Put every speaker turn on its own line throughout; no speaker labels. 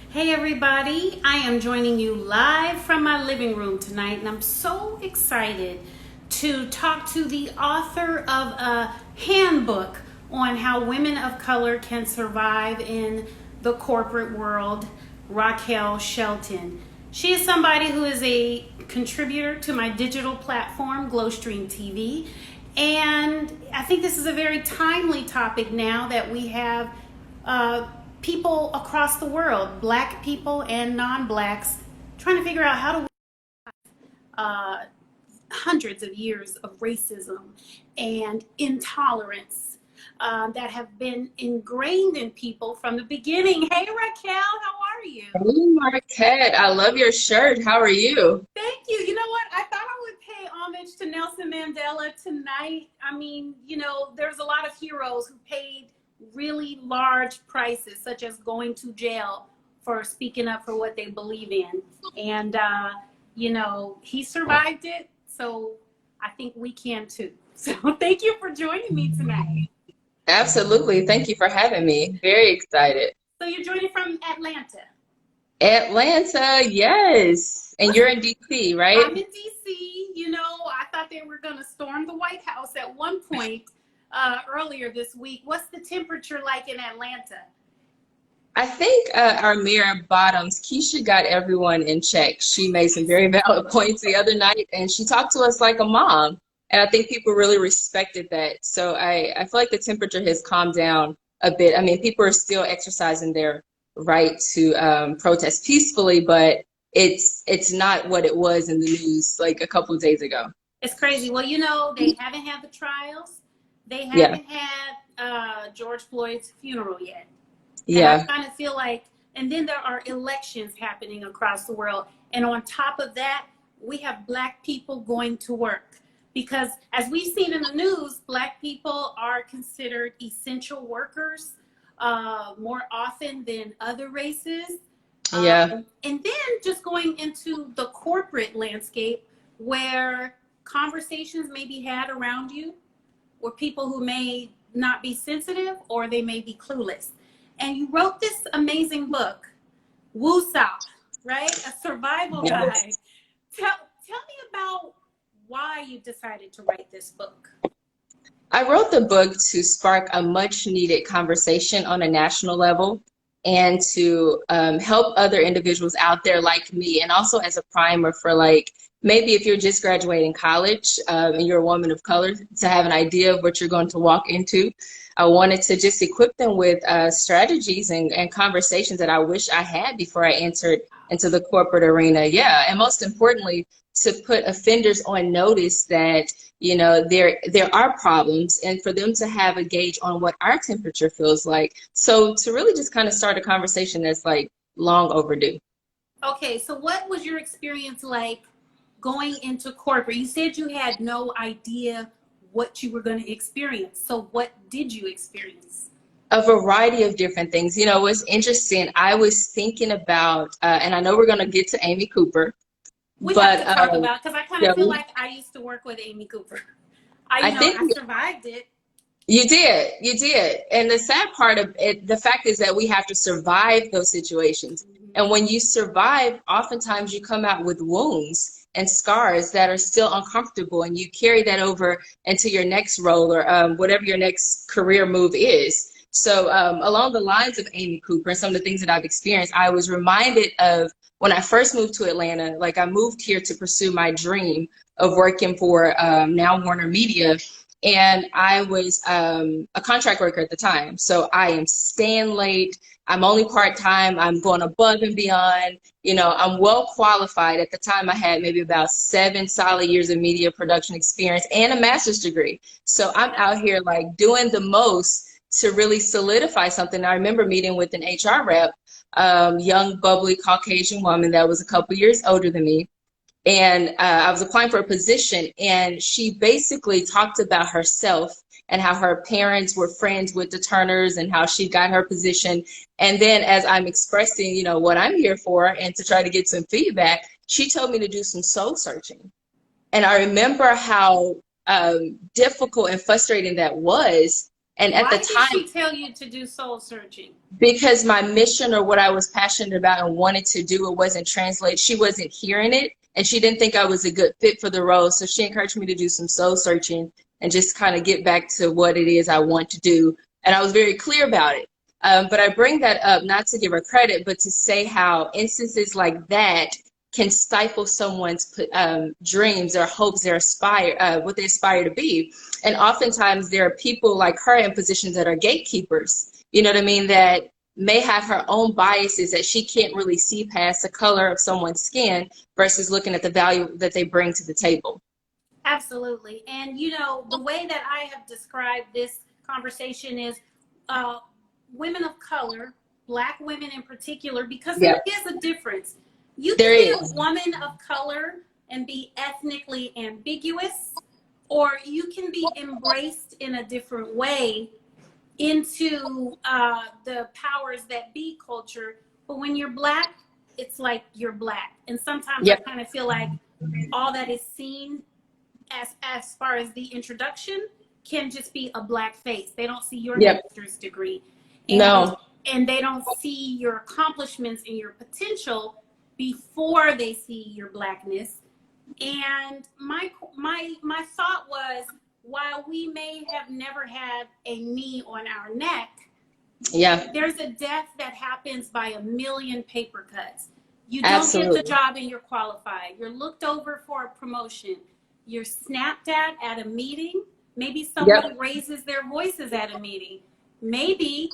Hey everybody, I am joining you live from my living room tonight, and I'm so excited to talk to the author of a handbook on how women of color can survive in the corporate world, Raquel Shelton. She is somebody who is a contributor to my digital platform, Glowstreamtv, and I think this is a very timely topic now that we have people across the world, black people and non-blacks, trying to figure out how to uh, hundreds of years of racism and intolerance that have been ingrained in people from the beginning. Hey Raquel, how are you?
Hey Markette, I love your shirt. How are you?
Thank you. You know what? I thought I would pay homage to Nelson Mandela tonight. I mean, there's a lot of heroes who paid really large prices, such as going to jail for speaking up for what they believe in. And, he survived it. So I think we can too. So thank you for joining me tonight.
Absolutely. Thank you for having me. Very excited.
So you're joining from Atlanta.
Atlanta, yes. And you're in DC,
I'm
right?
in DC. I thought they were going to storm the White House at one point earlier this week. What's the temperature like in Atlanta?
I think our Mayor Bottoms, Keisha, got everyone in check. She made some very valid points the other night, and she talked to us like a mom. And I think people really respected that. So I feel like the temperature has calmed down a bit. I mean, people are still exercising their right to protest peacefully, but it's not what it was in the news like a couple of days ago.
It's crazy. Well, they haven't had the trials. They
Yeah,
haven't had George Floyd's funeral yet. And I
yeah,
kind of feel like, and then there are elections happening across the world. And on top of that, we have black people going to work. Because as we've seen in the news, black people are considered essential workers more often than other races.
yeah.
And then just going into the corporate landscape where conversations may be had around you or people who may not be sensitive or they may be clueless. And you wrote this amazing book, Woosah, right? A survival guide.
Yes.
Tell me about why you decided to write this book.
I wrote the book to spark a much needed conversation on a national level and to help other individuals out there like me, and also as a primer for like maybe if you're just graduating college and you're a woman of color, to have an idea of what you're going to walk into. I wanted to just equip them with strategies and conversations that I wish I had before I entered into the corporate arena. Yeah, and most importantly, to put offenders on notice that there are problems, and for them to have a gauge on what our temperature feels like. So to really just kind of start a conversation that's like long overdue.
Okay, so what was your experience like going into corporate? You said you had no idea what you were going to experience. So what did you experience?
A variety of different things. What's interesting, I was thinking about, and I know we're going to get to Amy Cooper,
We have to
but
talk about, because I kind
yeah,
of feel like I used to work with Amy Cooper.
I think
I survived it.
you did. And the sad part of it, the fact is that we have to survive those situations. And when you survive, oftentimes you come out with wounds and scars that are still uncomfortable, and you carry that over into your next role or whatever your next career move is. So along the lines of Amy Cooper and some of the things that I've experienced, I was reminded of when I first moved to Atlanta. Like, I moved here to pursue my dream of working for now Warner Media. And I was a contract worker at the time. So I am staying late. I'm only part-time. I'm going above and beyond. I'm well qualified. At the time, I had maybe about 7 solid years of media production experience and a master's degree. So I'm out here like doing the most to really solidify something. I remember meeting with an HR rep, young, bubbly Caucasian woman that was a couple years older than me. And I was applying for a position, and she basically talked about herself and how her parents were friends with the Turners and how she got her position. And then as I'm expressing, what I'm here for and to try to get some feedback, she told me to do some soul searching. And I remember how difficult and frustrating that was, And at the
Why did
time,
she tell you to do soul searching?
because my mission or what I was passionate about and wanted to do, it wasn't translated. She wasn't hearing it, and she didn't think I was a good fit for the role. So she encouraged me to do some soul searching and just kind of get back to what it is I want to do. And I was very clear about it. But I bring that up not to give her credit, but to say how instances like that can stifle someone's dreams or hopes what they aspire to be. And oftentimes there are people like her in positions that are gatekeepers, you know what I mean, that may have her own biases that she can't really see past the color of someone's skin versus looking at the value that they bring to the table.
Absolutely. And you know, the way that I have described this conversation is women of color, Black women in particular, because there is a difference. You can be a woman of color and be ethnically ambiguous, or you can be embraced in a different way into the powers that be culture. But when you're Black, it's like you're Black. And sometimes I kind of feel like all that is seen as far as the introduction can just be a Black face. They don't see your master's degree. And they don't see your accomplishments and your potential before they see your Blackness. And my thought was, while we may have never had a knee on our neck, there's a death that happens by a million paper cuts. You don't get the job and you're qualified. You're looked over for a promotion. You're snapped at a meeting. Maybe someone raises their voices at a meeting. Maybe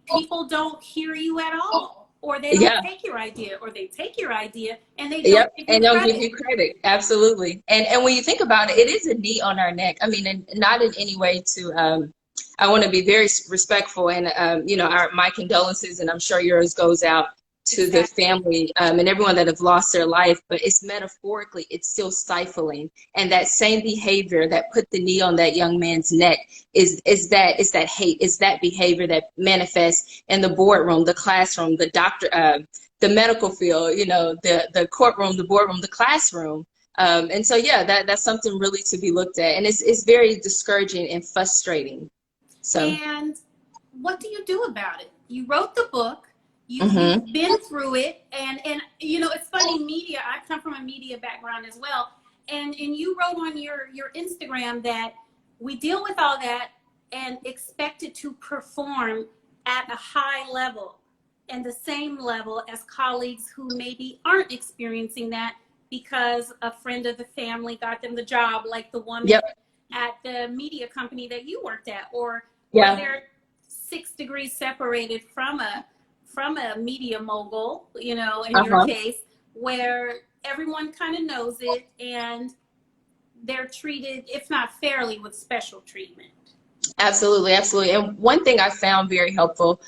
people don't hear you at all, or they don't take your idea, or they take your idea and they don't give you credit.
Absolutely. And when you think about it, it is a knee on our neck. I mean, and not in any way to I want to be very respectful, and you know, my condolences, and I'm sure yours goes out to the family and everyone that have lost their life, but it's metaphorically, it's still stifling. And that same behavior that put the knee on that young man's neck is that hate, is that behavior that manifests in the boardroom, the classroom, the doctor, the medical field, you know, the courtroom, the boardroom, the classroom. And so, that's something really to be looked at. And it's very discouraging and frustrating. So,
and what do you do about it? You wrote the book. You've been through it, and you know, it's funny, media, I come from a media background as well, and you wrote on your Instagram that we deal with all that and expect it to perform at a high level and the same level as colleagues who maybe aren't experiencing that because a friend of the family got them the job, like the woman at the media company that you worked at, or they're 6 degrees separated from a media mogul, you know, in your case, where everyone kind of knows it and they're treated, if not fairly, with special treatment.
Absolutely, absolutely. And one thing I found very helpful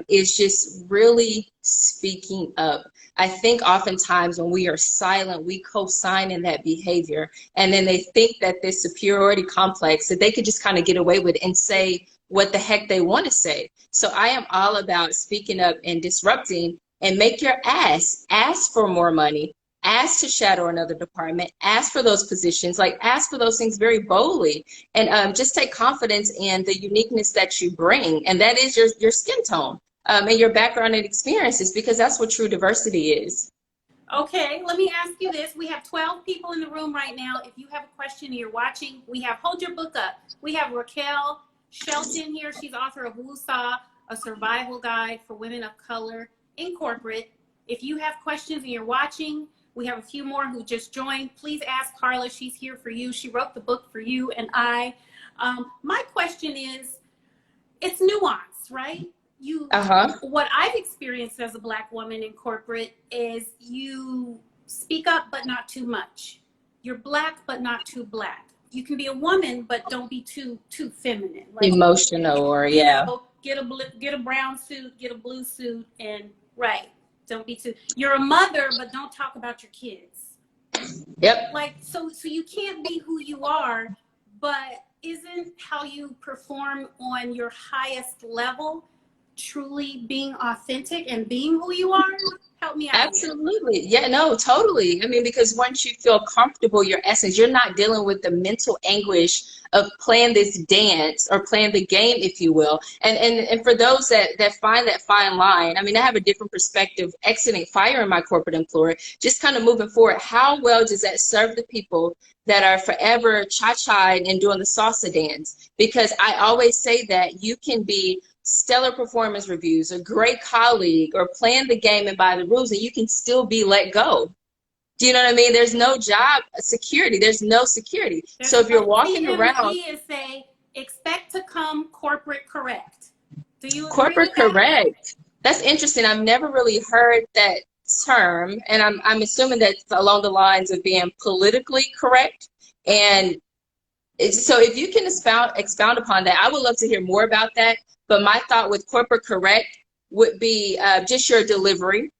is just really speaking up. I think oftentimes when we are silent, we co-sign in that behavior, and then they think that this superiority complex, that they could just kind of get away with it and say what the heck they want to say. So I am all about speaking up and disrupting, and make your ask for more money, ask to shadow another department, ask for those positions, like ask for those things very boldly, and just take confidence in the uniqueness that you bring, and that is your skin tone and your background and experiences, because that's what true diversity is.
Okay, let me ask you this. We have 12 people in the room right now. If you have a question and you're watching, we have, hold your book up. We have Raquel Shelton here. She's author of Woosah, a survival guide for women of color in corporate. If you have questions and you're watching, we have a few more who just joined. Please ask Carla. She's here for you. She wrote the book for you and I. My question is, it's nuance, right? What I've experienced as a Black woman in corporate is you speak up, but not too much. You're Black, but not too Black. You can be a woman, but don't be too feminine. Like,
emotional, or
you know, get a brown suit, get a blue suit, and don't be too. You're a mother, but don't talk about your kids. Like, so you can't be who you are, but isn't how you perform on your highest level truly being authentic and being who you are? Help me out here.
Absolutely. Yeah, no, totally. I mean, because once you feel comfortable, your essence, you're not dealing with the mental anguish of playing this dance or playing the game, if you will. And for those that find that fine line, I mean, I have a different perspective exiting fire in my corporate employer, just kind of moving forward. How well does that serve the people that are forever cha-cha and doing the salsa dance? Because I always say that you can be stellar performance reviews, a great colleague, or playing the game and by the rules, and you can still be let go. Do you know what I mean? There's no job security. There's no security. So if you're walking
CM
around,
McGee is saying, expect to come corporate correct. Do you agree
corporate
with that?
correct. That's interesting. I've never really heard that term, and I'm assuming that's along the lines of being politically correct. And so if you can expound upon that, I would love to hear more about that. But my thought with corporate correct would be just your delivery.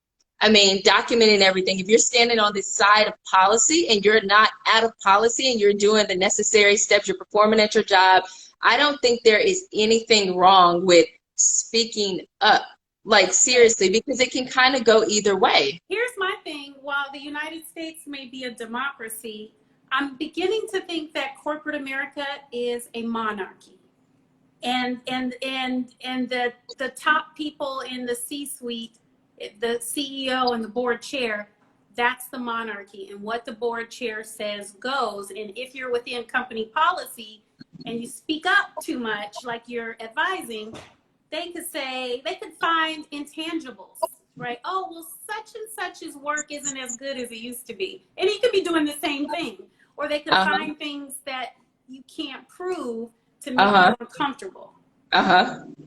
I mean, documenting everything. If you're standing on this side of policy and you're not out of policy and you're doing the necessary steps, you're performing at your job, I don't think there is anything wrong with speaking up. Like, seriously, because it can kind of go either way.
Here's my thing. While the United States may be a democracy, I'm beginning to think that corporate America is a monarchy. And the top people in the C-suite, the CEO and the board chair, that's the monarchy. And what the board chair says goes. And if you're within company policy and you speak up too much, like you're advising, they could find intangibles, right? Oh, well, such and such's work isn't as good as it used to be. And he could be doing the same thing. Or they could find things that you can't prove to make you uncomfortable.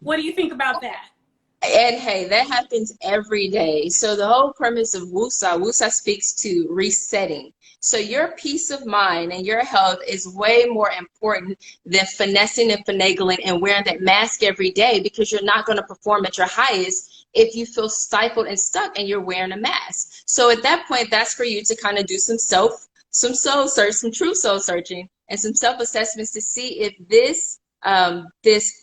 What do you think about that?
And hey, that happens every day. So the whole premise of Woosah speaks to resetting. So your peace of mind and your health is way more important than finessing and finagling and wearing that mask every day, because you're not going to perform at your highest if you feel stifled and stuck and you're wearing a mask. So at that point, that's for you to kind of do some soul search, some true soul searching, and some self-assessments to see if this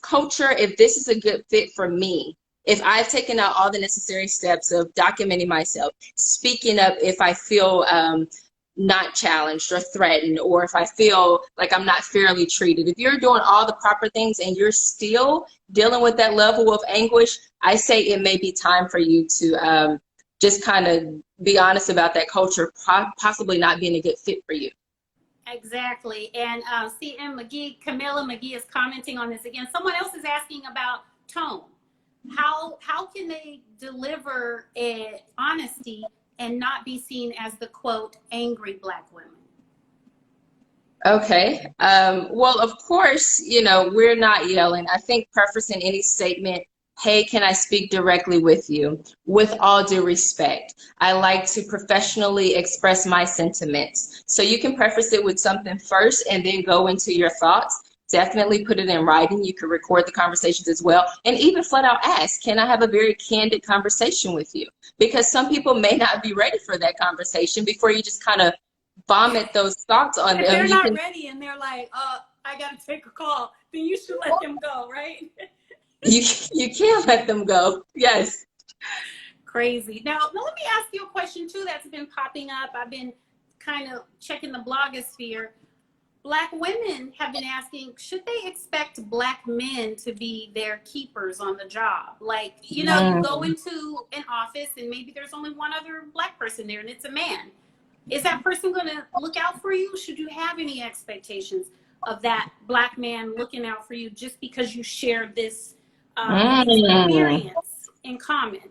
culture, if this is a good fit for me. If I've taken out all the necessary steps of documenting myself, speaking up if I feel not challenged or threatened, or if I feel like I'm not fairly treated. If you're doing all the proper things and you're still dealing with that level of anguish, I say it may be time for you to just kind of be honest about that culture possibly not being a good fit for you.
Exactly. And CM McGee, Camilla McGee is commenting on this again. Someone else is asking about tone. How can they deliver honesty and not be seen as the, quote, angry Black women?
Okay. Well, of course, you know, we're not yelling. I think prefacing any statement, hey, can I speak directly with you? With all due respect, I like to professionally express my sentiments. So you can preface it with something first and then go into your thoughts. Definitely put it in writing. You can record the conversations as well. And even flat out ask, can I have a very candid conversation with you? Because some people may not be ready for that conversation before you just kind of vomit those thoughts on them.
If they're not ready and they're like, I got to take a call, then you should let them go, right?
You can't let them go. Yes.
Crazy. Now, let me ask you a question, too, that's been popping up. I've been kind of checking the blogosphere. Black women have been asking, should they expect Black men to be their keepers on the job? Like, you know, you go into an office and maybe there's only one other Black person there and it's a man. Is that person going to look out for you? Should you have any expectations of that Black man looking out for you just because you share this experience in common?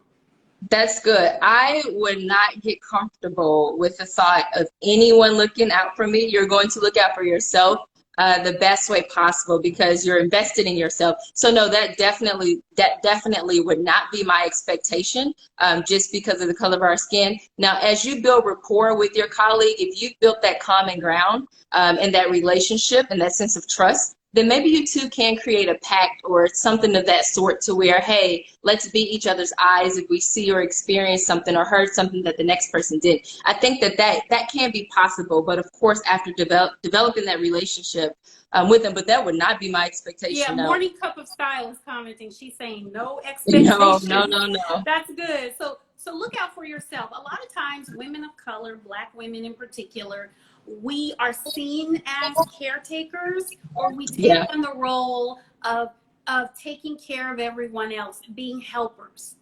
That's good. I would not get comfortable with the thought of anyone looking out for me. You're going to look out for yourself the best way possible because you're invested in yourself. So no, that definitely would not be my expectation just because of the color of our skin. Now, as you build rapport with your colleague, if you've built that common ground and that relationship and that sense of trust, then maybe you two can create a pact or something of that sort to where, hey, let's be each other's eyes if we see or experience something or heard something that the next person did. I think that can be possible, but of course, after developing that relationship with them, but that would not be my expectation.
Yeah,
no.
Morning Cup of Style is commenting. She's saying no expectations.
No.
That's good. So So look out for yourself. A lot of times women of color, Black women in particular, we are seen as caretakers, or we take
Yeah.
on the role of taking care of everyone else, being helpers.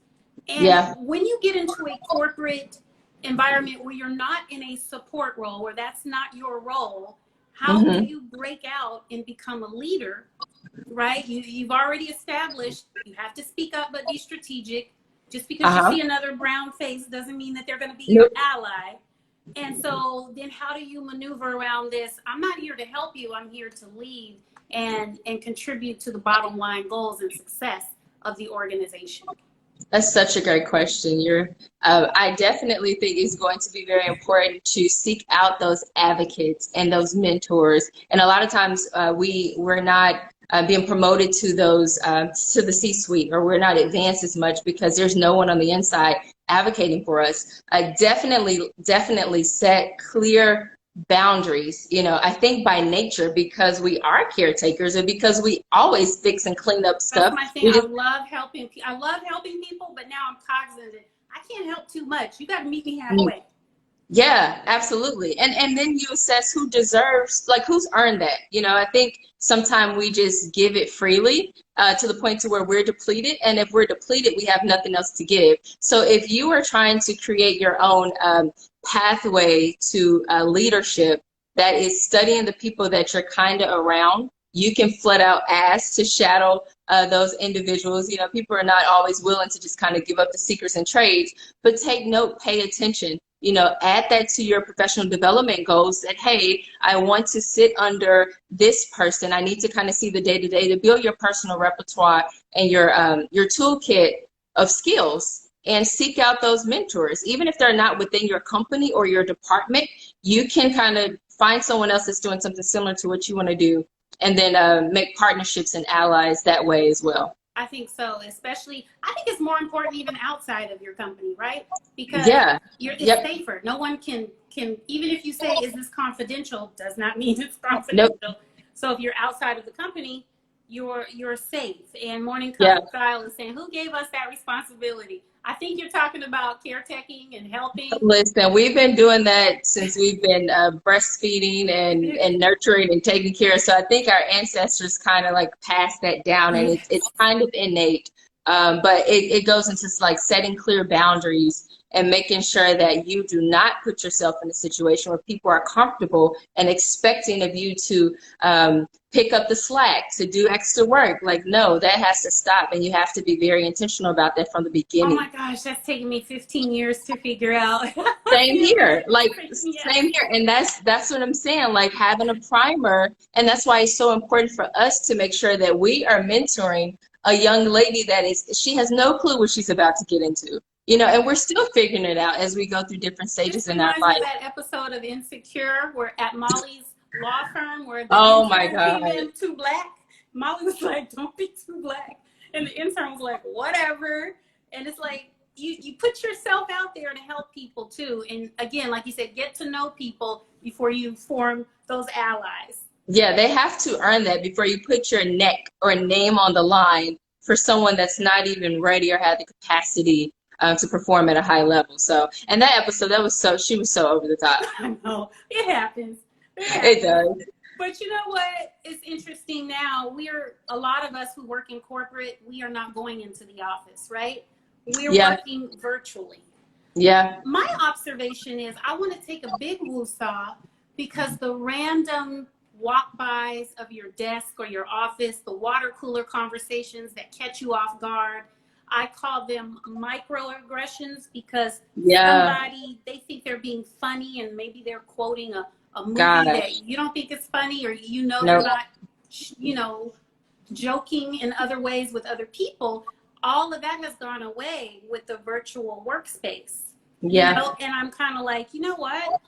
And
Yeah.
when you get into a corporate environment where you're not in a support role, where that's not your role, how do
Hmm.
you break out and become a leader, right? You've already established you have to speak up but be strategic. Just because you
Uh-huh.
see another brown face doesn't mean that they're going to be your
Nope.
ally. And so then how do you maneuver around this? I'm not here to help you. I'm here to lead and contribute to the bottom line goals and success of the organization.
That's such a great question. I definitely think it's going to be very important to seek out those advocates and those mentors. And a lot of times we're not being promoted to those to the C-suite, or we're not advanced as much because there's no one on the inside advocating for us. Definitely set clear boundaries. I think by nature, because we are caretakers and because we always fix and clean up
That's
stuff,
my thing.
we
I
just
love helping. I love helping people, but now I'm cognizant that I can't help too much. You got to meet me halfway.
Yeah, absolutely. And then you assess who deserves, like who's earned that. I think sometimes we just give it freely to the point to where we're depleted. And if we're depleted, we have nothing else to give. So if you are trying to create your own pathway to leadership that is studying the people that you're kind of around, you can flat out ask to shadow those individuals. People are not always willing to just kind of give up the secrets and trades, but take note, pay attention. Add that to your professional development goals that, hey, I want to sit under this person. I need to kind of see the day-to-day to build your personal repertoire and your toolkit of skills, and seek out those mentors. Even if they're not within your company or your department, you can kind of find someone else that's doing something similar to what you want to do, and then make partnerships and allies that way as well.
I think so, especially, I think it's more important even outside of your company, right? Because
Yeah.
it's
Yep.
safer. No one can, even if you say, is this confidential, does not mean it's
Nope.
confidential. So if you're outside of the company, you're safe. And Morning
Yeah.
Cup Style is saying, who gave us that responsibility? I think you're talking about caretaking and helping.
Listen, we've been doing that since we've been breastfeeding and nurturing and taking care. So I think our ancestors kind of like passed that down, and it's kind of innate. But it goes into like setting clear boundaries and making sure that you do not put yourself in a situation where people are comfortable and expecting of you to pick up the slack, to do extra work. Like, no, that has to stop, and you have to be very intentional about that from the beginning.
Oh my gosh, that's taken me 15 years to figure out.
Same here, like
Yeah.
same here, and that's what I'm saying. Like having a primer, and that's why it's so important for us to make sure that we are mentoring a young lady she has no clue what she's about to get into. And we're still figuring it out as we go through different stages
This
in our
reminds me
life.
of that episode of Insecure where at Molly's law firm where the
Oh my
intern
God.
came in too black. Molly was like, don't be too black. And the intern was like, whatever. And it's like, you put yourself out there to help people too. And again, like you said, get to know people before you form those allies.
Yeah, they have to earn that before you put your neck or name on the line for someone that's not even ready or had the capacity to perform at a high level. So, and that episode, she was so over the top.
I know, it happens.
It does.
But you know what? It's interesting now. A lot of us who work in corporate, we are not going into the office, right? We're working virtually.
Yeah.
My observation is I want to take a big woosah because the random walk-bys of your desk or your office, the water cooler conversations that catch you off guard, I call them microaggressions because somebody, they think they're being funny and maybe they're quoting a movie that you don't think is funny, or they're not, joking in other ways with other people. All of that has gone away with the virtual workspace.
Yeah.
And I'm kind of like, you know what?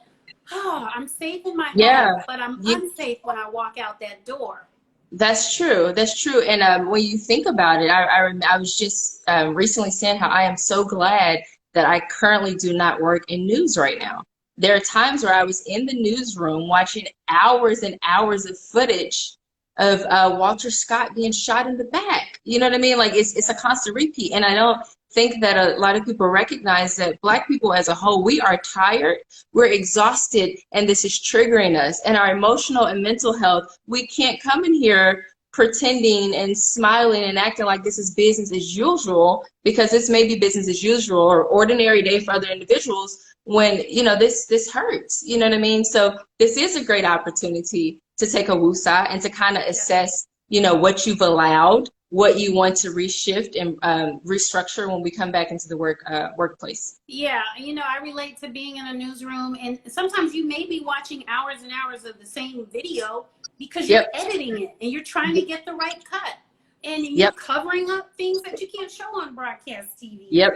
Oh, I'm safe in my home, but I'm unsafe when I walk out that door.
That's true. That's true. And when you think about it, I was just recently saying how I am so glad that I currently do not work in news right now. There are times where I was in the newsroom watching hours and hours of footage of Walter Scott being shot in the back. You know what I mean? Like it's a constant repeat. And I don't think that a lot of people recognize that Black people as a whole, we are tired, we're exhausted, and this is triggering us. And our emotional and mental health, we can't come in here pretending and smiling and acting like this is business as usual, because this may be business as usual or ordinary day for other individuals, when, you know, this hurts, you know what I mean? So this is a great opportunity to take a woosah and to kind of assess, you know, what you've allowed, what you want to reshift and restructure when we come back into the workplace.
Yeah, you know, I relate to being in a newsroom, and sometimes you may be watching hours and hours of the same video because you're editing it and you're trying to get the right cut, and you're covering up things that you can't show on broadcast TV.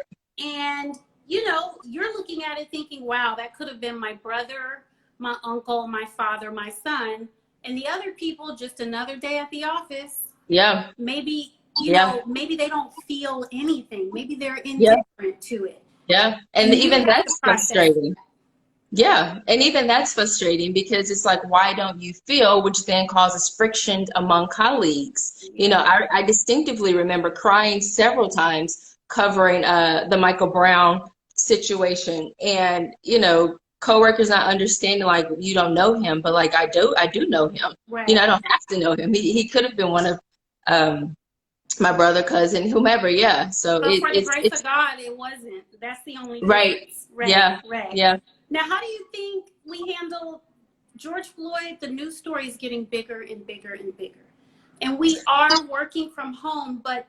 And you know, you're looking at it thinking, wow, that could have been my brother, my uncle, my father, my son, and the other people, just another day at the office. Maybe, you know, maybe they don't feel anything. Maybe they're indifferent to it.
And even that's frustrating. And even that's frustrating, because it's like, why don't you feel, which then causes friction among colleagues. You know, I distinctively remember crying several times covering the Michael Brown situation, and, you know, coworkers not understanding, like, you don't know him, but like, I do know him. You know, I don't have to know him. He could have been one of my brother, cousin, whomever. So
but for the grace of God, it wasn't. That's the only difference. Now, how do you think we handle George Floyd? The news story is getting bigger and bigger and bigger, and we are working from home, but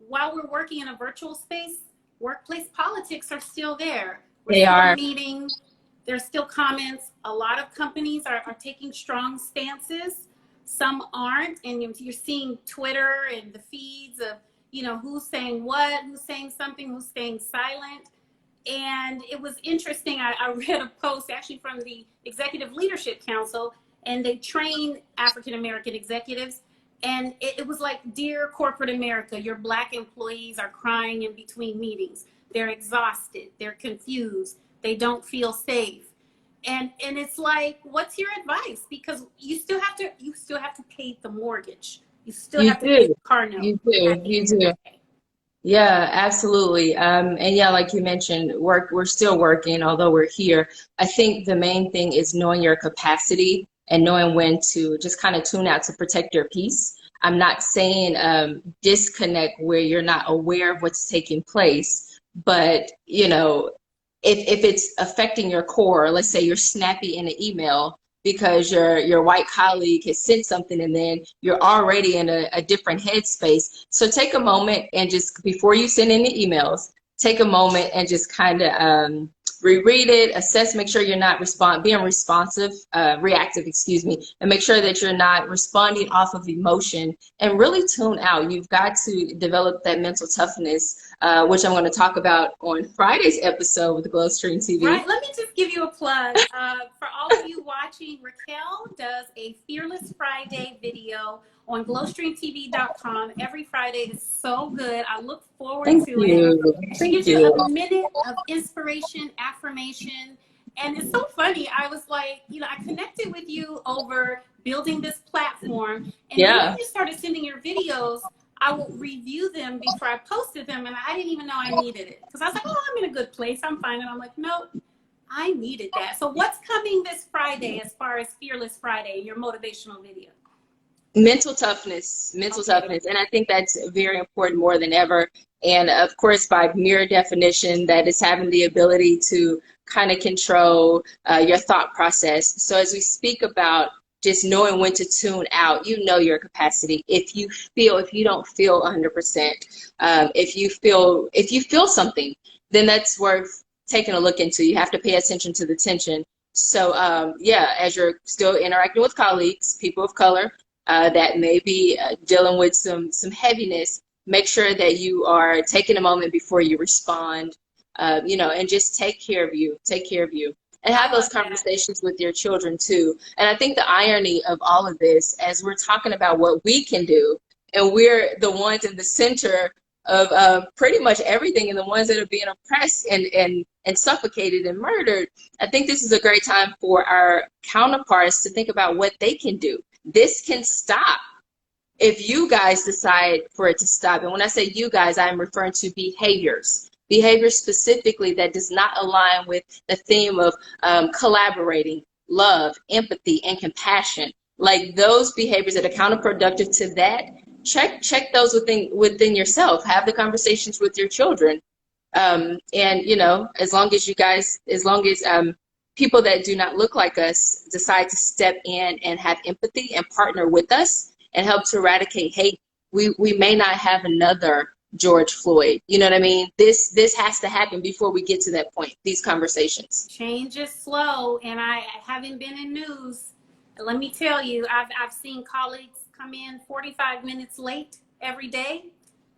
while we're working in a virtual space, workplace politics are still there. They are meeting. There's still comments. A lot of companies are taking strong stances. Some aren't, and you're seeing Twitter and the feeds of, you know, who's saying what, who's saying something, who's staying silent. And it was interesting. I read a post actually from the Executive Leadership Council, and they train African-American executives. And it was like, dear corporate America, your Black employees are crying in between meetings. They're exhausted. They're confused. They don't feel safe. And it's like, what's your advice? Because you still have to pay the mortgage. You still have to pay the car note.
You do. Yeah, absolutely. And yeah, like you mentioned, we're still working, although we're here. I think the main thing is knowing your capacity and knowing when to just kind of tune out to protect your peace. I'm not saying disconnect where you're not aware of what's taking place, but, you know, if it's affecting your core, let's say you're snappy in an email because your white colleague has sent something, and then you're already in a different headspace. So take a moment and just, before you send any emails, take a moment and just kind of reread it, assess, make sure you're not being reactive, excuse me, and make sure that you're not responding off of emotion, and really tune out. You've got to develop that mental toughness, which I'm going to talk about on Friday's episode with Glowstreamtv.
Right, let me just give you a plug. For all of you watching, Raquel does a Fearless Friday video on glowstreamtv.com. Every Friday is so good. I look forward to it. She gives you a minute of inspiration, affirmation. And it's so funny. I was like, you know, I connected with you over building this platform. And then when you started sending your videos, I would review them before I posted them. And I didn't even know I needed it. Because I was like, oh, I'm in a good place. I'm fine. And I'm like, nope, I needed that. So what's coming this Friday as far as Fearless Friday, your motivational video?
Mental toughness. And I think that's very important, more than ever. And of course, by mere definition, that is having the ability to kind of control your thought process. So as we speak about just knowing when to tune out, you know your capacity. If you don't feel 100%, if you feel something, then that's worth taking a look into. You have to pay attention to the tension. So as you're still interacting with colleagues, people of color, that may be dealing with some heaviness, make sure that you are taking a moment before you respond, and just take care of you, and have those conversations with your children too. And I think the irony of all of this, as we're talking about what we can do, and we're the ones in the center of pretty much everything, and the ones that are being oppressed and suffocated and murdered, I think this is a great time for our counterparts to think about what they can do. This can stop if you guys decide for it to stop. And when I say you guys, I'm referring to behaviors. behavior specifically that does not align with the theme of collaborating, love, empathy, and compassion. Like those behaviors that are counterproductive to that, check those within yourself. Have the conversations with your children. And you know, as long as people that do not look like us decide to step in and have empathy and partner with us and help to eradicate hate, we may not have another George Floyd. You know what I mean? This has to happen before we get to that point, these conversations.
Change is slow, and I haven't been in news. Let me tell you, I've seen colleagues come in 45 minutes late every day,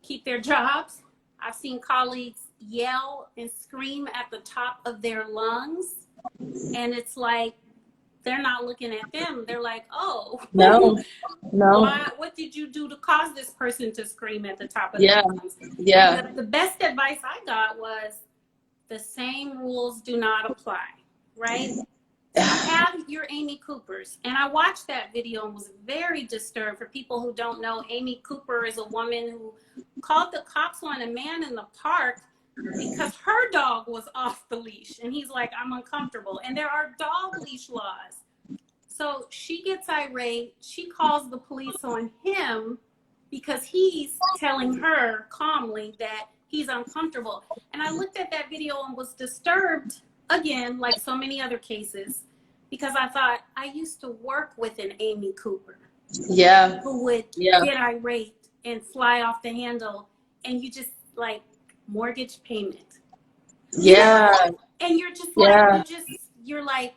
keep their jobs. I've seen colleagues yell and scream at the top of their lungs, and it's like they're not looking at them. They're like, oh,
no.
What did you do to cause this person to scream at the top of their lungs?
Yeah.
The best advice I got was the same rules do not apply, right? You have your Amy Coopers, and I watched that video and was very disturbed. For people who don't know, Amy Cooper is a woman who called the cops on a man in the park because her dog was off the leash, and he's like, I'm uncomfortable, and there are dog leash laws. So she gets irate, she calls the police on him because he's telling her calmly that he's uncomfortable. And I looked at that video and was disturbed again, like so many other cases, because I thought, I used to work with an Amy Cooper.
Yeah.
Who would get irate and fly off the handle, and you just like mortgage payment.
Yeah.
You know? And you're just like, you're like,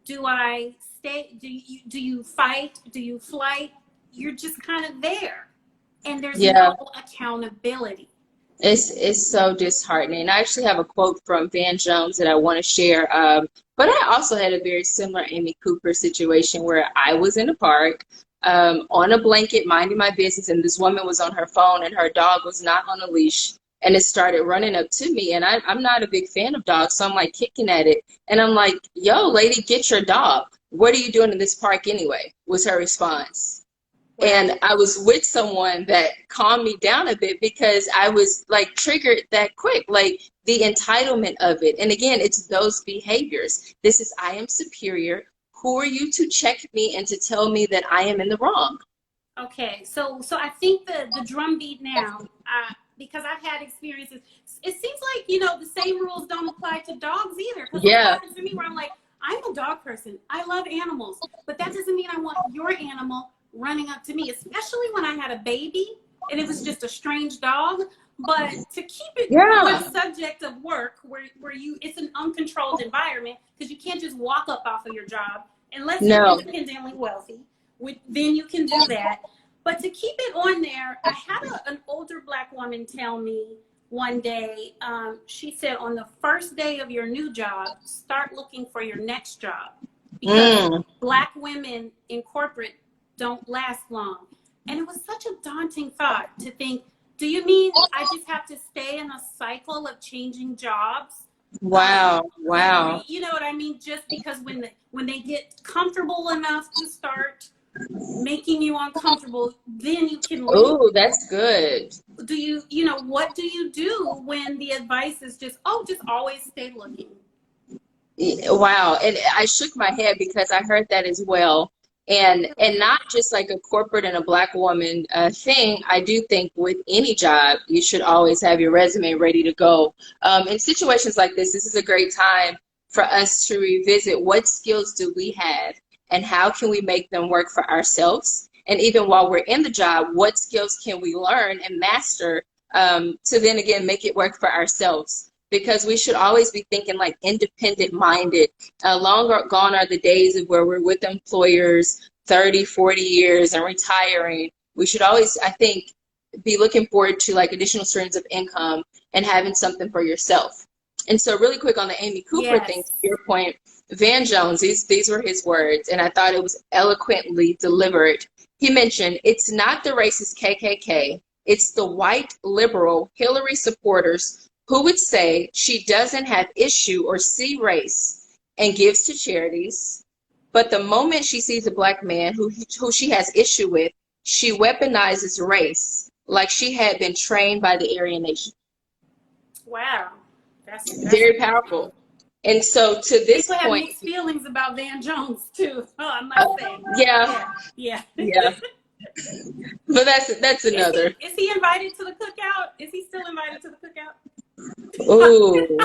do I stay? Do you fight? Do you flight? You're just kind of there, and there's no accountability.
It's so disheartening. I actually have a quote from Van Jones that I want to share. But I also had a very similar Amy Cooper situation where I was in a park on a blanket minding my business, and this woman was on her phone and her dog was not on a leash, and it started running up to me, and I'm not a big fan of dogs, so I'm like kicking at it, and I'm like, yo, lady, get your dog. What are you doing in this park anyway? Was her response. And I was with someone that calmed me down a bit because I was like triggered that quick, like the entitlement of it. And again, it's those behaviors. This is, I am superior. Who are you to check me and to tell me that I am in the wrong?
Okay, so I think the drumbeat now, because I've had experiences, it seems like, you know, the same rules don't apply to dogs either. Because it happens to me where I'm like, I'm a dog person. I love animals, but that doesn't mean I want your animal running up to me, especially when I had a baby and it was just a strange dog. But to keep it on the subject of work, where it's an uncontrolled environment, because you can't just walk up off of your job unless you're independently wealthy. Then you can do that. But to keep it on there, I had an older Black woman tell me one day, she said, on the first day of your new job, start looking for your next job, because Black women in corporate don't last long. And it was such a daunting thought to think, do you mean I just have to stay in a cycle of changing jobs?
Wow.
You know what I mean? Just because when they get comfortable enough to start making you uncomfortable, then you can leave.
Oh, that's good.
Do you know, what do you do when the advice is just always stay looking?
Wow. And I shook my head because I heard that as well. And not just like a corporate and a Black woman thing. I do think with any job, you should always have your resume ready to go. In situations like this is a great time for us to revisit what skills do we have and how can we make them work for ourselves. And even while we're in the job, what skills can we learn and master to then again make it work for ourselves? Because we should always be thinking like independent minded. Long gone are the days of where we're with employers 30, 40 years and retiring. We should always, I think, be looking forward to like additional streams of income and having something for yourself. And so really quick on the Amy Cooper thing, to your point, Van Jones, these were his words, and I thought it was eloquently delivered. He mentioned, it's not the racist KKK, it's the white liberal Hillary supporters who would say she doesn't have issue or see race and gives to charities, but the moment she sees a Black man who she has issue with, she weaponizes race like she had been trained by the Aryan Nation.
Wow. That's
Very powerful. And so to this
people have
point,
mixed feelings about Van Jones too. Oh, I must say.
yeah,
Yeah.
yeah, but that's another.
Is he invited to the cookout? Is he still invited to the cookout?
Ooh,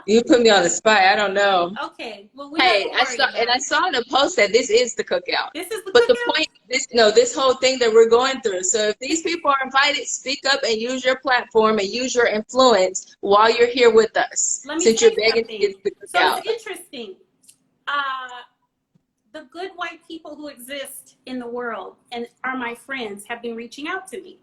you put me on the spot. I don't know.
Okay. Well, we're not
Hey,
gonna worry about
I
it.
saw in a post that this is the cookout.
This is the
But the
cookout?
point, this whole thing that we're going through. So if these people are invited, speak up and use your platform and use your influence while you're here with us.
Let me
Since you're
say
begging to
something.
get to the
So
cookout.
it's interesting. Uh, the good white people who exist in the world and are my friends have been reaching out to me.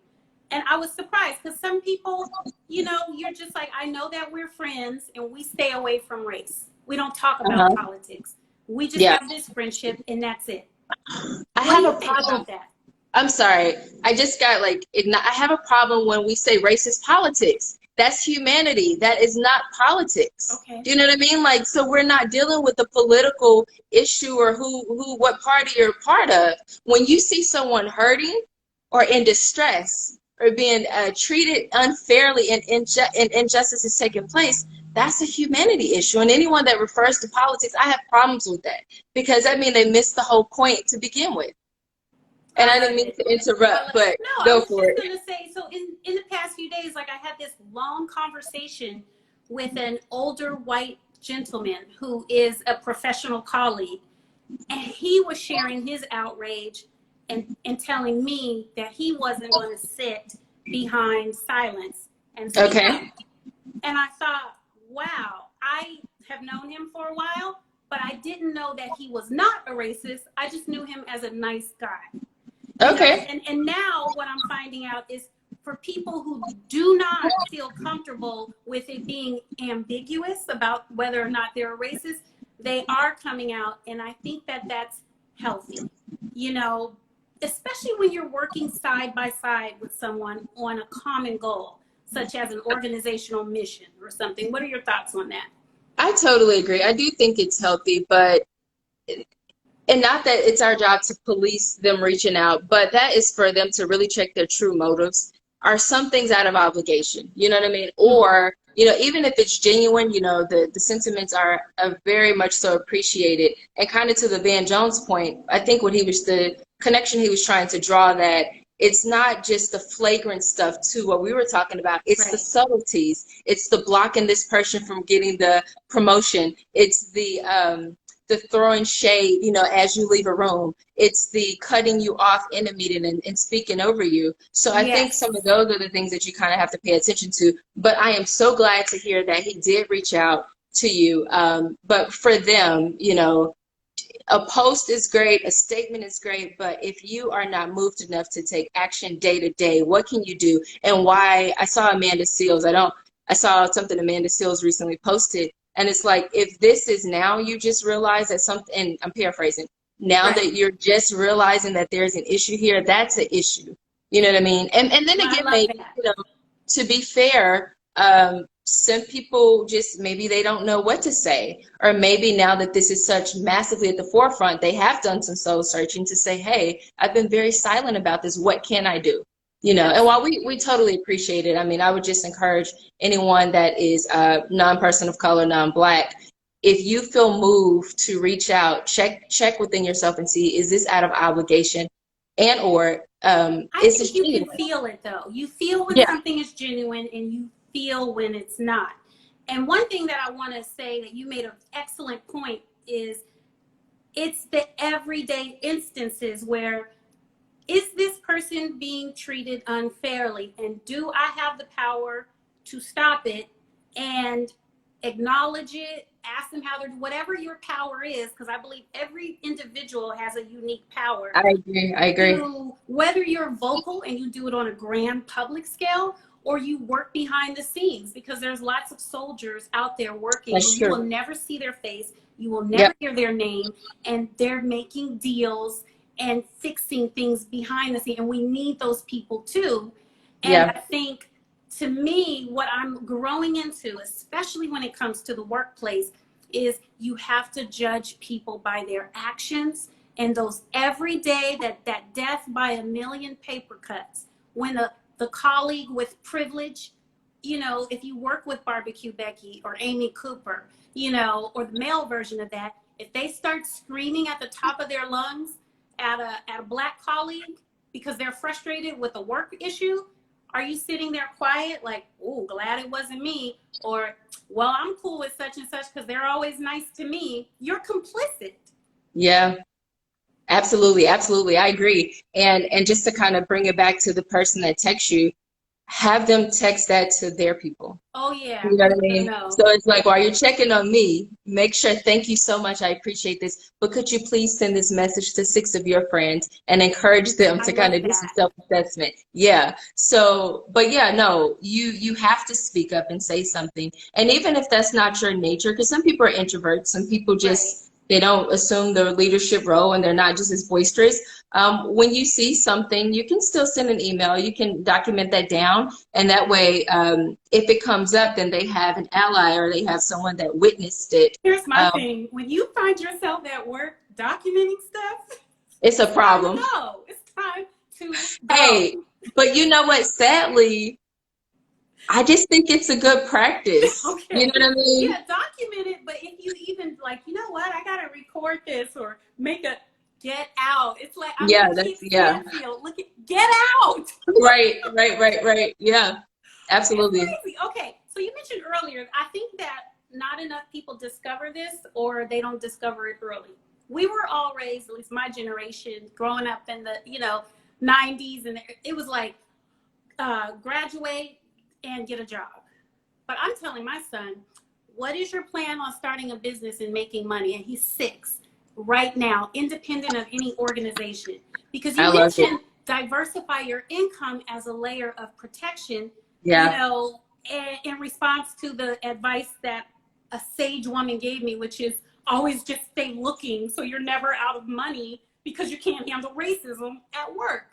And I was surprised because some people, you know, you're just like, I know that we're friends and we stay away from race. We don't talk about
Uh-huh.
politics. We just
Yeah.
have this friendship and that's it.
I
What do
have
you
a
think
problem.
about that?
I'm sorry. I just got I have a problem when we say racist politics. That's humanity. That is not politics.
Okay.
Do you know what I mean? Like, so we're not dealing with the political issue or what party you're part of. When you see someone hurting or in distress or being treated unfairly and injustice is taking place, that's a humanity issue. And anyone that refers to politics, I have problems with that because that means they missed the whole point to begin with. And I didn't mean to interrupt, but
No, I
go
was
for
just
it.
going to say, so in the past few days, like I had this long conversation with an older white gentleman who is a professional colleague. And he was sharing his outrage and telling me that he wasn't going to sit behind silence and speak
Okay.
up. And I thought, wow, I have known him for a while, but I didn't know that he was not a racist. I just knew him as a nice guy.
Okay.
And now what I'm finding out is for people who do not feel comfortable with it being ambiguous about whether or not they're a racist, they are coming out. And I think that that's healthy, you know, especially when you're working side by side with someone on a common goal, such as an organizational mission or something. What are your thoughts on that?
I totally agree. I do think it's healthy, but and not that it's our job to police them reaching out, but that is for them to really check their true motives. Are some things out of obligation? You know what I mean? Or, you know, even if it's genuine, you know, the sentiments are very much so appreciated. And kind of to the Van Jones point, I think the connection he was trying to draw, that it's not just the flagrant stuff to what we were talking about. It's the subtleties. It's the blocking this person from getting the promotion. It's the throwing shade, you know, as you leave a room. It's the cutting you off in a meeting and speaking over you. So I think some of those are the things that you kind of have to pay attention to. But I am so glad to hear that he did reach out to you. But for them, you know, a post is great, a statement is great, but if you are not moved enough to take action day to day, what can you do? And why I saw Amanda Seals, I saw something Amanda Seals recently posted, and it's like, if this is now you just realize that something, and I'm paraphrasing, now that you're just realizing that there's an issue here, that's an issue. You know what I mean? And then again, maybe, you know, to be fair, some people just maybe they don't know what to say, or maybe now that this is such massively at the forefront, they have done some soul searching to say, hey, I've been very silent about this. What can I do? You know, and while we totally appreciate it, I mean, I would just encourage anyone that is non-person of color, non-Black, if you feel moved to reach out, check within yourself and see, is this out of obligation, and or is this genuine?
You can feel it though. You feel when something is genuine, and you feel when it's not. And one thing that I want to say that you made an excellent point is it's the everyday instances where, is this person being treated unfairly, and do I have the power to stop it and acknowledge it, ask them how they're, whatever your power is, because I believe every individual has a unique power.
I agree.
Whether you're vocal and you do it on a grand public scale, or you work behind the scenes, because there's lots of soldiers out there working.
That's
you
true.
will never see their face, you will never hear their name, and they're making deals and fixing things behind the scene, and we need those people too. And I think, to me, what I'm growing into, especially when it comes to the workplace, is you have to judge people by their actions, and those every day, that death by a million paper cuts, when the colleague with privilege you know, if you work with Barbecue Becky or Amy Cooper, you know, or the male version of that, if they start screaming at the top of their lungs at a black colleague because they're frustrated with a work issue, are you sitting there quiet like, oh, glad it wasn't me? Or, well, I'm cool with such and such because they're always nice to me. You're complicit.
Yeah. Absolutely, absolutely. I agree. And just to kind of bring it back to the person that texts you, have them text that to their people.
Oh, yeah.
You know what I mean?
No.
So it's like, while you're checking on me, make sure, thank you so much. I appreciate this. But could you please send this message to 6 of your friends and encourage them
I
to kind
love
of do some
that.
self-assessment? Yeah. So, but yeah, no, you have to speak up and say something. And even if that's not your nature, because some people are introverts, some people
Right.
just, they don't assume the leadership role and they're not just as boisterous. When you see something, you can still send an email. You can document that down. And that way, if it comes up, then they have an ally or they have someone that witnessed it.
Here's my thing. When you find yourself at work documenting stuff,
It's a
it's time to
problem.
go. It's time to
Hey,
go.
but you know what? Sadly, I just think it's a good practice. You know
Okay.
what I mean?
Yeah, document it, but if you even like, you know what, I gotta record this or make a get out. It's like I'm
Yeah,
in
that's,
Keith
yeah.
Stanfield. Look at get out.
Right, right, right, right. Yeah,
It's
absolutely.
crazy. Okay, so you mentioned earlier, I think that not enough people discover this or they don't discover it early. We were all raised, at least my generation, growing up in the, you know, 90s, and it was like graduate and get a job. But I'm telling my son, what is your plan on starting a business and making money? And he's 6 right now, independent of any organization. Because
I
you
love it.
mentioned diversify your income as a layer of protection, you
Yeah,
know, in response to the advice that a sage woman gave me, which is always just stay looking so you're never out of money because you can't handle racism at work.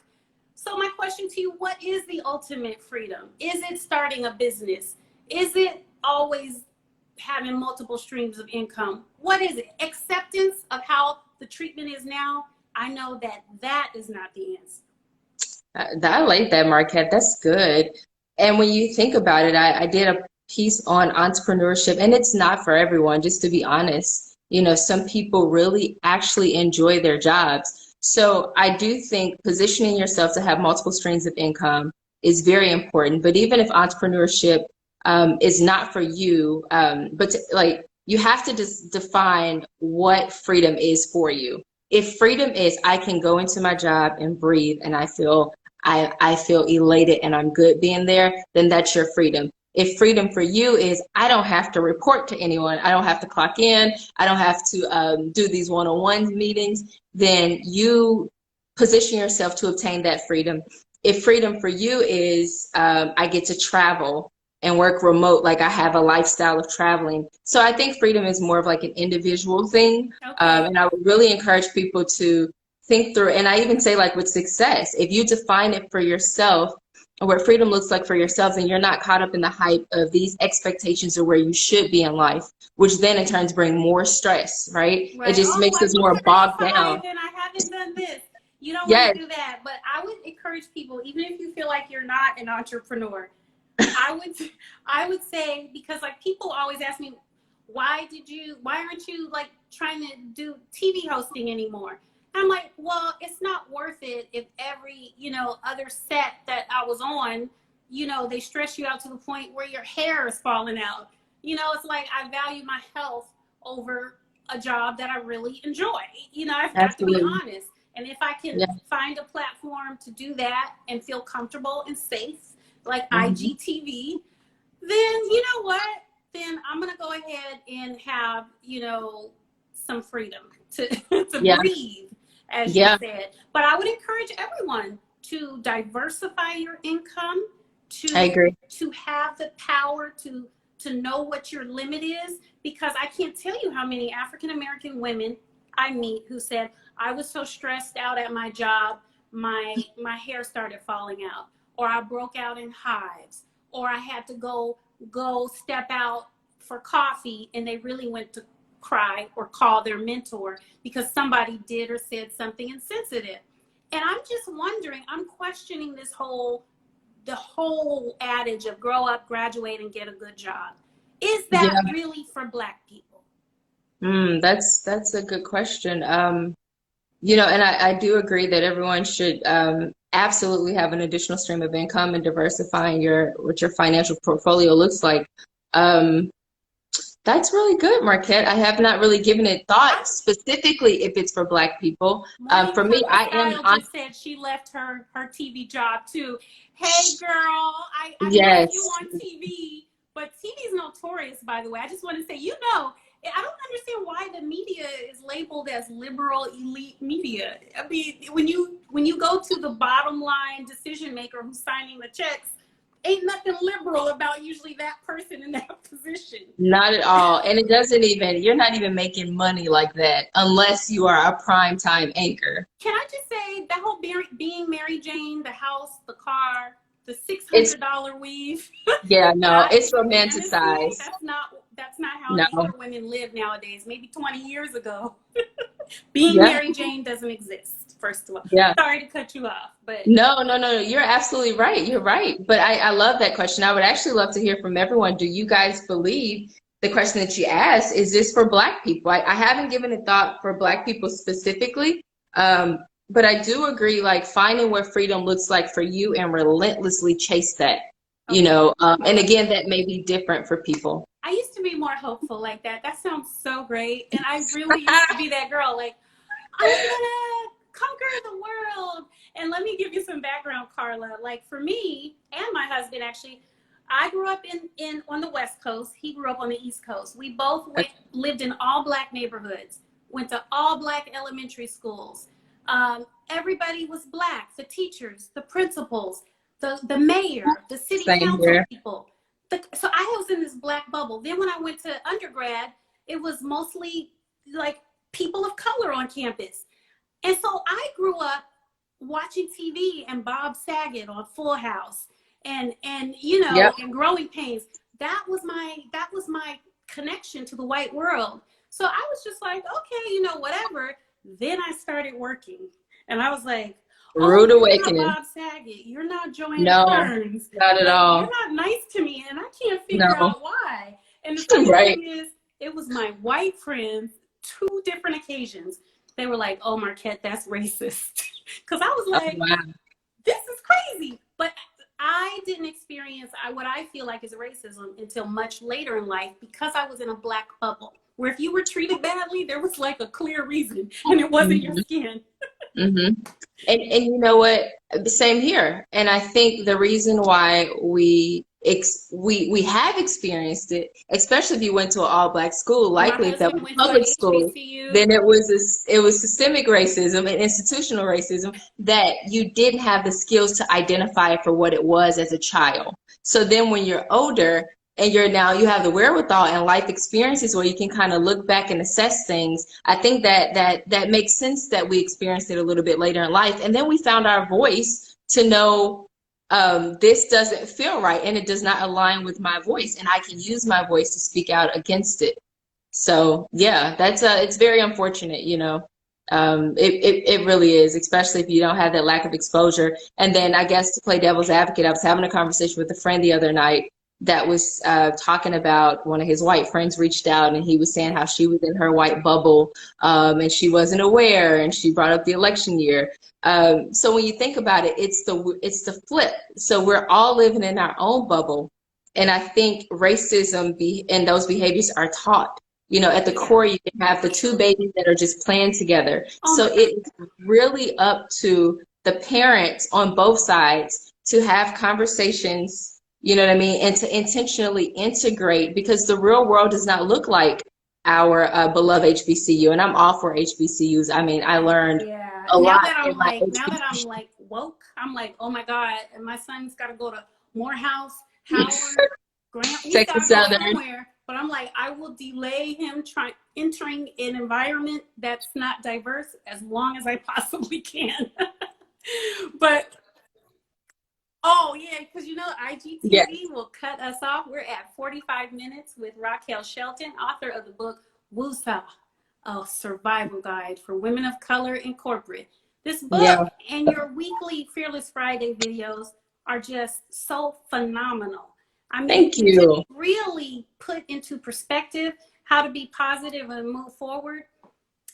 So my question to you, what is the ultimate freedom? Is it starting a business? Is it always having multiple streams of income? What is it? Acceptance of how the treatment is now? I know that that is not the answer.
I like that, Marquette. That's good. And when you think about it, I did a piece on entrepreneurship, and it's not for everyone, just to be honest. You know, some people really actually enjoy their jobs. So I do think positioning yourself to have multiple streams of income is very important. But even if entrepreneurship is not for you, but to, like, you have to just define what freedom is for you. If freedom is I can go into my job and breathe and I feel elated and I'm good being there, then that's your freedom. If freedom for you is I don't have to report to anyone, I don't have to clock in, I don't have to do these one-on-one meetings, then you position yourself to obtain that freedom. If freedom for you is I get to travel and work remote, like I have a lifestyle of traveling. So I think freedom is more of like an individual thing.
Okay.
And I would really encourage people to think through, and I even say like with success, if you define it for yourself or what freedom looks like for yourself, and you're not caught up in the hype of these expectations of where you should be in life, which then in turns bring more stress, right? It
Right.
just
Oh,
makes
I
us
looked
more
at the
bogged
A5
down.
and I haven't done this. You don't want
Yes.
to do that. But I would encourage people, even if you feel like you're not an entrepreneur, I would I would say, because like people always ask me, why aren't you like trying to do TV hosting anymore? I'm like, well, it's not worth it if every, you know, other set that I was on, you know, they stress you out to the point where your hair is falling out. You know, it's like I value my health over a job that I really enjoy. You know, I've got to be
Absolutely.
honest. And if I can
Yeah.
find a platform to do that and feel comfortable and safe, like
Mhm.
IGTV, then you know what? Then I'm gonna go ahead and have, you know, some freedom to to
Yeah.
breathe, as you
Yeah.
said. But I would encourage everyone to diversify your income,
I
to
agree.
have the power to know what your limit is, because I can't tell you how many African American women I meet who said, I was so stressed out at my job, my hair started falling out, or I broke out in hives, or I had to go step out for coffee and they really went to cry or call their mentor because somebody did or said something insensitive. And I'm just wondering, I'm questioning this whole the whole adage of grow up, graduate, and get a good job. Is
Yeah.
that really for Black people?
That's a good question. You know, and I do agree that everyone should absolutely have an additional stream of income and diversifying what your financial portfolio looks like. Um, that's really good, Marquette. I have not really given it thought specifically if it's for Black people.
Morning
For me,
Purple
I am
Style
on.
just said she left her TV job too. Hey girl, I miss you
Yes,
on TV, but TV is notorious, by the way. I just want to say, you know, I don't understand why the media is labeled as liberal elite media. I mean, when you go to the bottom line decision maker who's signing the checks, ain't nothing liberal about usually that person in that position.
not at all. And it doesn't even, you're not even making money like that unless you are a prime time anchor.
Can I just say that whole being Mary Jane, the house, the car, the
It's,
$600 weave?
yeah, no,
That
it's
is fantasy.
romanticized.
That's not how
No.
anchor women live nowadays. Maybe 20 years ago, being
Yeah.
Mary Jane doesn't exist. First of all,
Yeah.
sorry to cut you off, but
No. You're absolutely right. You're right. But I love that question. I would actually love to hear from everyone. Do you guys believe the question that you asked, is this for Black people? I haven't given a thought for Black people specifically. But I do agree, like finding what freedom looks like for you and relentlessly chase that, you
okay.
know, and again, that may be different for people.
I used to be more hopeful like that. That sounds so great, and I really used to be that girl. Like, I'm gonna conquer the world. And let me give you some background, Carla. Like for me and my husband, actually, I grew up in on the West Coast. He grew up on the East Coast. We both lived in all Black neighborhoods, went to all Black elementary schools. Everybody was Black, the teachers, the principals, the mayor, the city
Same
council
here.
people. So I was in this Black bubble. Then when I went to undergrad, it was mostly like people of color on campus. And so I grew up watching TV and Bob Saget on Full House and you know,
Yep.
and Growing Pains. That was my connection to the white world. So I was just like, okay, you know, whatever. Then I started working and I was like, oh,
Rude
you're
awakening.
not Bob Saget. You're not Joanne
No,
Burns.
not at
Like,
all.
you're not nice to me and I can't figure
No.
out why. And the funny
Right.
thing is, it was my white friends, 2 different occasions. They were like, oh, Markette, that's racist. Because I was like,
Oh, wow.
this is crazy. But I didn't experience what I feel like is racism until much later in life because I was in a Black bubble where if you were treated badly, there was like a clear reason and it wasn't your skin.
Mm-hmm. And you know what? Same here. And I think the reason why we have experienced it, especially if you went to an all Black school, likely if that was
went
public
to
school,
HBCU.
then it was systemic racism and institutional racism that you didn't have the skills to identify for what it was as a child. So then when you're older, and you have the wherewithal and life experiences where you can kind of look back and assess things. I think that makes sense that we experienced it a little bit later in life. And then we found our voice to know this doesn't feel right and it does not align with my voice. And I can use my voice to speak out against it. So yeah, it's very unfortunate, you know. It really is, especially if you don't have that lack of exposure. And then I guess to play devil's advocate, I was having a conversation with a friend the other night that was talking about one of his white friends reached out and he was saying how she was in her white bubble and she wasn't aware, and she brought up the election year. So when you think about it, it's the flip. So we're all living in our own bubble. And I think racism and those behaviors are taught. You know, at the core, you can have the 2 babies that are just playing together. So it's really up to the parents on both sides to have conversations, you know what I mean, and to intentionally integrate, because the real world does not look like our beloved HBCU. And I'm all for HBCUs. I mean, I learned a lot.
Now that I'm like woke, I'm like, oh my God, and my son's got to go to Morehouse, Howard, Grant. He's got to go somewhere. But I'm like, I will delay him entering an environment that's not diverse as long as I possibly can. But oh yeah, because you know IGTV will cut us off. We're at 45 minutes with Raquel Shelton, author of the book Woosah, a survival guide for women of color in corporate. This book and your weekly Fearless Friday videos are just so phenomenal. I mean,
Thank
you just
you.
really put into perspective how to be positive and move forward.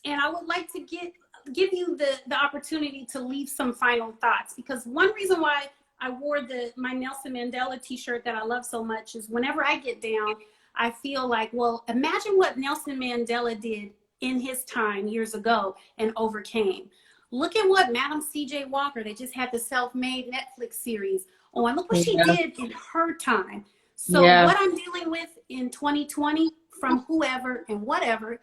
And I would like to give you the opportunity to leave some final thoughts, because one reason why I wore my Nelson Mandela t-shirt that I love so much is whenever I get down, I feel like, well, imagine what Nelson Mandela did in his time years ago and overcame. Look at what Madam C.J. Walker, they just had the self-made Netflix series on. Look what she
Yeah.
did in her time. So
Yeah.
what I'm dealing with in 2020 from whoever and whatever,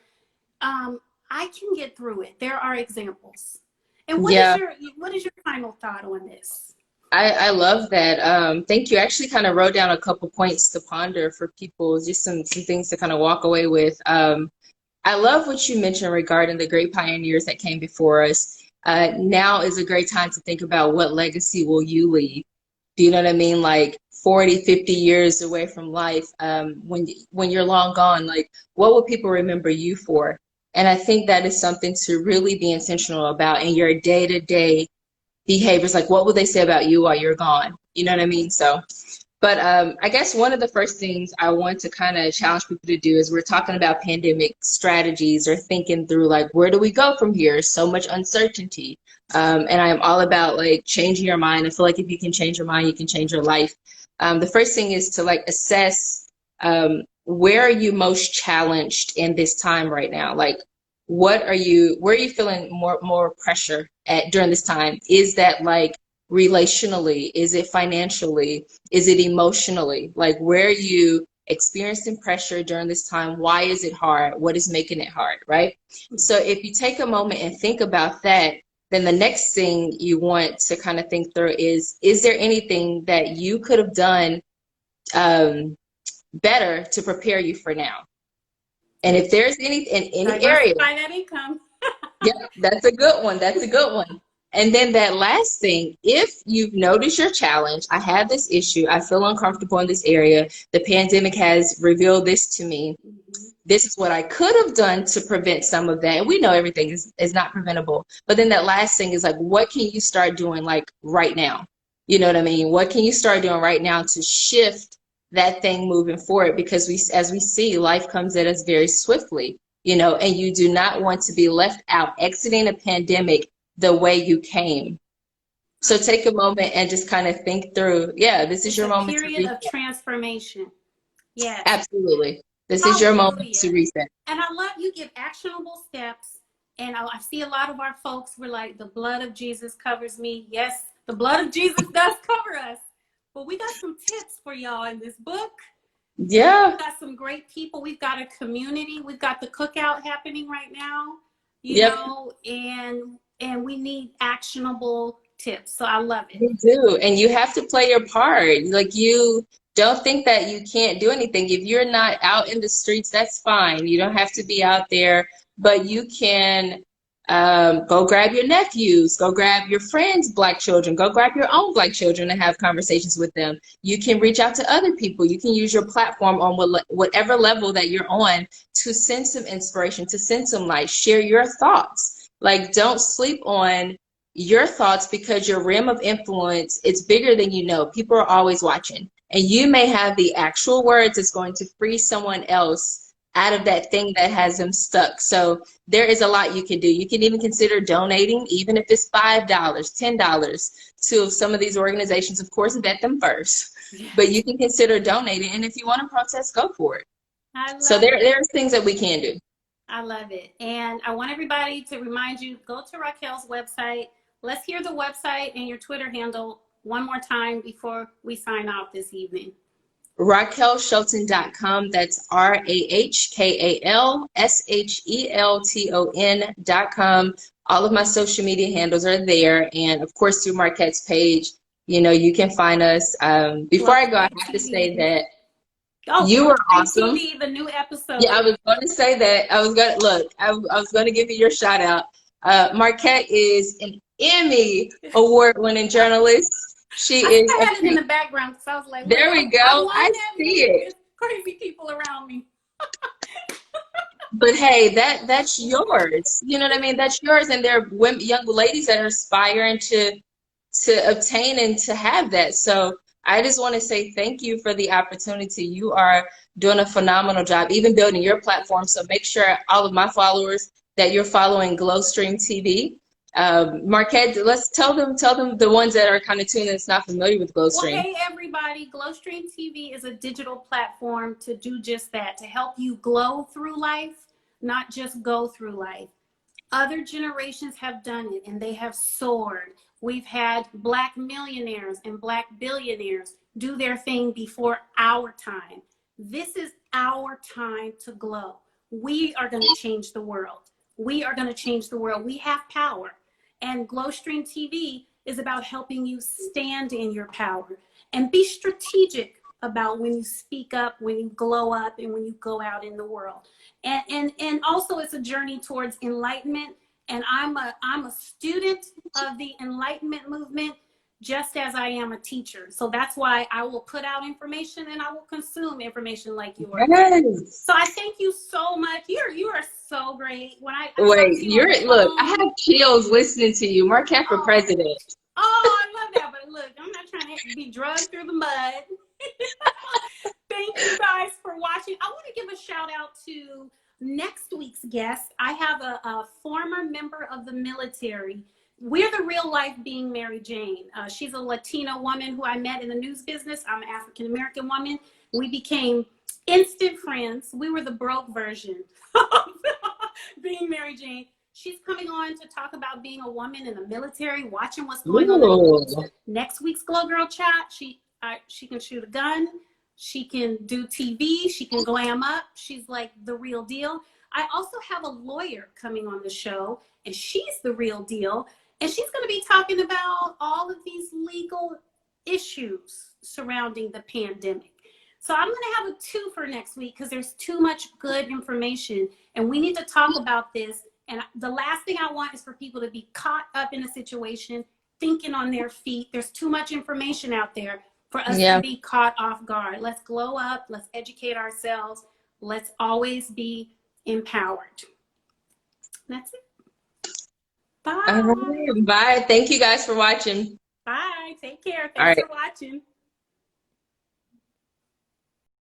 I can get through it. There are examples. And what is
Yeah.
your final thought on this?
I love that. Thank you. I actually kind of wrote down a couple points to ponder for people, just some things to kind of walk away with. I love what you mentioned regarding the great pioneers that came before us. Now is a great time to think about what legacy will you leave. Do you know what I mean? Like 40, 50 years away from life, when you're long gone, like what will people remember you for? And I think that is something to really be intentional about in your day-to-day behaviors. Like what will they say about you while you're gone? You know what I mean? So, but I guess one of the first things I want to kind of challenge people to do is we're talking about pandemic strategies or thinking through like, where do we go from here? So much uncertainty. And I'm all about like changing your mind. I feel like if you can change your mind, you can change your life. The first thing is to like assess where are you most challenged in this time right now? Like, where are you feeling more pressure at during this time? Is that like relationally? Is it financially? Is it emotionally? Like, where are you experiencing pressure during this time? Why is it hard? What is making it hard, right? So if you take a moment and think about that, then the next thing you want to kind of think through is there anything that you could have done better to prepare you for now? And if there's any area,
Diversify that income.
yeah, that's a good one. That's a good one. And then that last thing, if you've noticed your challenge, I have this issue, I feel uncomfortable in this area, the pandemic has revealed this to me. This is what I could have done to prevent some of that. And we know everything is not preventable. But then that last thing is like, what can you start doing like right now? You know what I mean? What can you start doing right now to shift that thing moving forward? Because as we see, life comes at us very swiftly, you know, and you do not want to be left out exiting a pandemic the way you came. So take a moment and just kind of think through, yeah, this is
It's
your
a
moment to
period of
reset.
transformation. Yes.
Absolutely. This is your moment to
Hallelujah.
reset.
And I love you give actionable steps. And I see a lot of our folks were like, the blood of Jesus covers me. Yes, the blood of Jesus does cover us. But we got some tips for y'all in this book.
Yeah.
We've got some great people. We've got a community. We've got the cookout happening right now, you
Yep.
know, and we need actionable tips. So I love it.
You do. And you have to play your part. Like, you don't think that you can't do anything. If you're not out in the streets, that's fine. You don't have to be out there, but you can go grab your nephews, go grab your friends' Black children, go grab your own Black children and have conversations with them. You can reach out to other people. You can use your platform on whatever level that you're on to send some inspiration, to send some light, share your thoughts. Like, don't sleep on your thoughts, because your rim of influence, it's bigger than you know. People are always watching, and you may have the actual words that's going to free someone else out of that thing that has them stuck. So there is a lot you can do. You can even consider donating, even if it's $5, $10 to some of these organizations. Of course, vet them first, but you can consider donating. And if you want to protest, go for it. So there's things that we can do.
I love it. And I want everybody to remind you, go to Raquel's website. Let's hear the website and your Twitter handle one more time before we sign off this evening.
RaquelShelton.com. That's RaquelShelton.com. All of my social media handles are there. And of course, through Markette's page, you know, you can find us. Before I go, I have to say that you were awesome.
TV, the new episode.
Yeah, I was going to say that. I was going to give you your shout out. Markette is an Emmy award-winning journalist. She is.
I had it in the background because I was like,
there we go. I see it.
Crazy people around me.
But hey, that's yours. You know what I mean? That's yours. And there are young ladies that are aspiring to to obtain and to have that. So I just want to say thank you for the opportunity. You are doing a phenomenal job, even building your platform. So make sure all of my followers that you're following Glowstreamtv. Markette, let's tell them the ones that are kind of tuned that's not familiar with
Well,
Glowstream.
hey everybody, Glowstream TV is a digital platform to do just that, to help you glow through life, not just go through life. Other generations have done it and they have soared. We've had Black millionaires and Black billionaires do their thing before our time. This is our time to glow. We are going to change the world. We are going to change the world. We have power. And Glowstream TV is about helping you stand in your power and be strategic about when you speak up, when you glow up, and when you go out in the world. And also it's a journey towards enlightenment. And I'm a student of the enlightenment movement, just as I am a teacher. So that's why I will put out information and I will consume information like yours.
Yes.
So I thank you so much. You are so great. When I
Wait, look, I have chills listening to you. Markette for president.
Oh, I love that. But look, I'm not trying to be drugged through the mud. Thank you guys for watching. I want to give a shout out to next week's guest. I have a former member of the military. We're the real life being Mary Jane. She's a Latina woman who I met in the news business. I'm an African American woman. We became instant friends. We were the broke version of being Mary Jane. She's coming on to talk about being a woman in the military, watching what's going on in the news. Next week's Glow Girl Chat, she can shoot a gun. She can do TV. She can glam up. She's like the real deal. I also have a lawyer coming on the show, and she's the real deal. And she's going to be talking about all of these legal issues surrounding the pandemic. So I'm going to have a twofer next week because there's too much good information, and we need to talk about this. And the last thing I want is for people to be caught up in a situation, thinking on their feet. There's too much information out there for us to be caught off guard. Let's glow up. Let's educate ourselves. Let's always be empowered. That's it. Bye.
All right. Bye. Thank you guys for watching.
Bye. Take care. Thanks for watching.